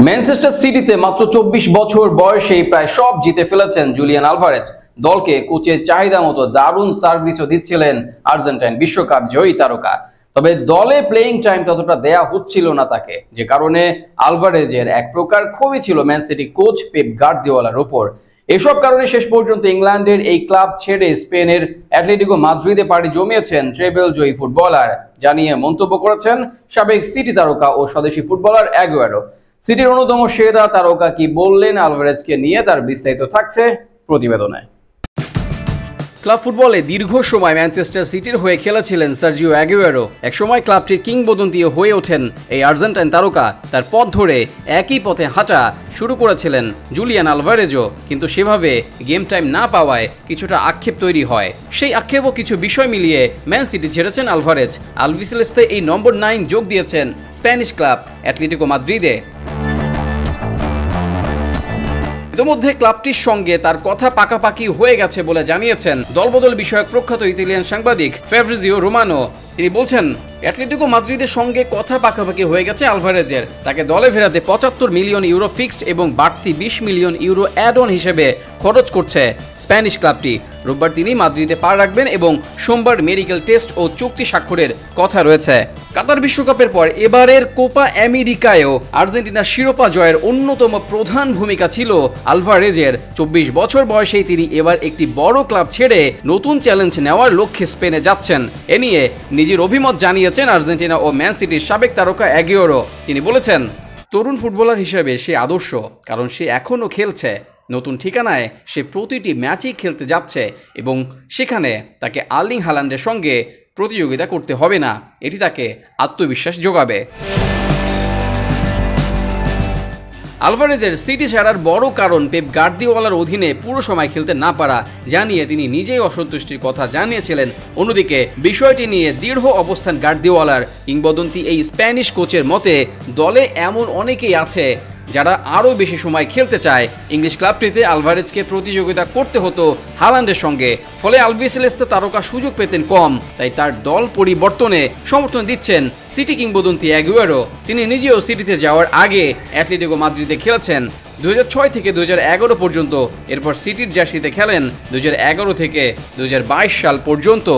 Manchester সিটিতে মাত্র 24 বছর বয়সেই প্রায় সব জিতে ফেলেছেন জুলিয়ান আলভারেজ। দলকে কোচের চাহিদা মতো দারুণ সার্ভিসও দিচ্ছিলেন আর্জেন্টাইন বিশ্বকাপ জয়ী তারকা। তবে দলে প্লেইং টাইম ততটা দেয়া হচ্ছিল না তাকে, যে কারণে আলভারেজের এক প্রকার ক্ষোভই ছিল ম্যান সিটি কোচ পেপ গার্দিওলার উপর। এসব কারণে শেষ পর্যন্ত ইংল্যান্ডের এই ক্লাব ছেড়ে স্পেনের অ্যাটলেটিকো মাদ্রিদে পাড়ি জমিয়েছেন ট্রেবেল জয়ী ফুটবলার, জানিয়ে মন্তব্য করেছেন সাবেক সিটি তারকা ও স্বদেশি ফুটবলার অ্যাগুয়েরো। সিটির অন্যতম সেরা তারকা কি বললেন আলভারেজকে নিয়ে, তার বিস্তারিত থাকছে প্রতিবেদনে। ক্লাব ফুটবলে দীর্ঘ সময় ম্যানচেস্টার সিটির হয়ে খেলেছিলেন সার্জিও অ্যাগুয়েরো। একসময় ক্লাবটির কিংবদন্তি হয়ে ওঠেন এই আর্জেন্টাইন তারকা। তার পথ ধরে একই পথে হাঁটা শুরু করেছিলেন জুলিয়ান আলভারেজও, কিন্তু সেভাবে গেম টাইম না পাওয়ায় কিছুটা আক্ষেপ তৈরি হয়। সেই আক্ষেপ ও কিছু বিষয় মিলিয়ে ম্যান সিটি ছেড়েছেন আলভারেজ। আলভিসেলেস্তে এই নম্বর 9 যোগ দিয়েছেন স্প্যানিশ ক্লাব অ্যাটলেটিকো মাদ্রিদে। ইতিমধ্যে ক্লাবটির সঙ্গে তার কথা পাকাপাকি হয়ে গেছে বলে জানিয়েছেন দলবদল বিষয়ক প্রখ্যাত ইতালিয়ান সাংবাদিক ফেব্রিজিও রোমানো। তিনি বলছেন, অ্যাটলেটিকো মাদ্রিদের সঙ্গে কথা পাকাপাকি হয়ে গেছে আলভারেজের। তাকে দলে ফেরাতে 75 মিলিয়ন ইউরো ফিক্সড এবং বাড়তি 20 মিলিয়ন ইউরো অ্যাড অন হিসেবে খরচ করছে স্প্যানিশ ক্লাবটি। রোববার তিনি মাদ্রিদে পা রাখবেন এবং সোমবার মেডিকেল টেস্ট ও চুক্তি স্বাক্ষরের কথা রয়েছে। কাতার বিশ্বকাপের পর এবারের কোপা আমেরিকায়ও আর্জেন্টিনার শিরোপা জয়ের অন্যতম প্রধান ভূমিকা ছিল আলভারেজের। 24 বছর বয়সেই তিনি এবার একটি বড় ক্লাব ছেড়ে নতুন চ্যালেঞ্জ নেওয়ার লক্ষ্যে স্পেনে যাচ্ছেন। এ নিয়ে নিজের অভিমত জানিয়েছেন আর্জেন্টিনা ও ম্যান সিটির সাবেক তারকা অ্যাগুয়েরো। তিনি বলেছেন, তরুণ ফুটবলার হিসেবে সে আদর্শ, কারণ সে এখনও খেলছে। নতুন ঠিকানায় সে প্রতিটি ম্যাচেই খেলতে যাচ্ছে এবং সেখানে তাকে আর্লিং হাল্যান্ডের সঙ্গে প্রতিযোগিতা করতে হবে না। এটি তাকে আত্মবিশ্বাস যোগাবে। আলভারেজের সিটি ছাড়ার বড় কারণ পেপ গার্দিওলার অধীনে পুরো সময় খেলতে না পারা, জানিয়ে তিনি নিজেই অসন্তুষ্টির কথা জানিয়েছিলেন। অন্যদিকে বিষয়টি নিয়ে দৃঢ় অবস্থান গার্দিওলার। কিংবদন্তি এই স্প্যানিশ কোচের মতে, দলে এমন অনেকেই আছে যারা আরও বেশি সময় খেলতে চায়। ইংলিশ ক্লাবটিতে আলভারেজকে প্রতিযোগিতা করতে হতো হাল্যান্ডের সঙ্গে, ফলে আলভিসেলেস্তে তারকা সুযোগ পেতেন কম। তাই তার দল পরিবর্তনে সমর্থন দিচ্ছেন সিটি কিংবদন্তি অ্যাগুয়েরো। তিনি নিজেও সিটিতে যাওয়ার আগে অ্যাটলেটিকো মাদ্রিদে খেলেছেন 2006 থেকে 2011 পর্যন্ত। এরপর সিটির জার্সিতে খেলেন 2011 থেকে 2022 সাল পর্যন্ত।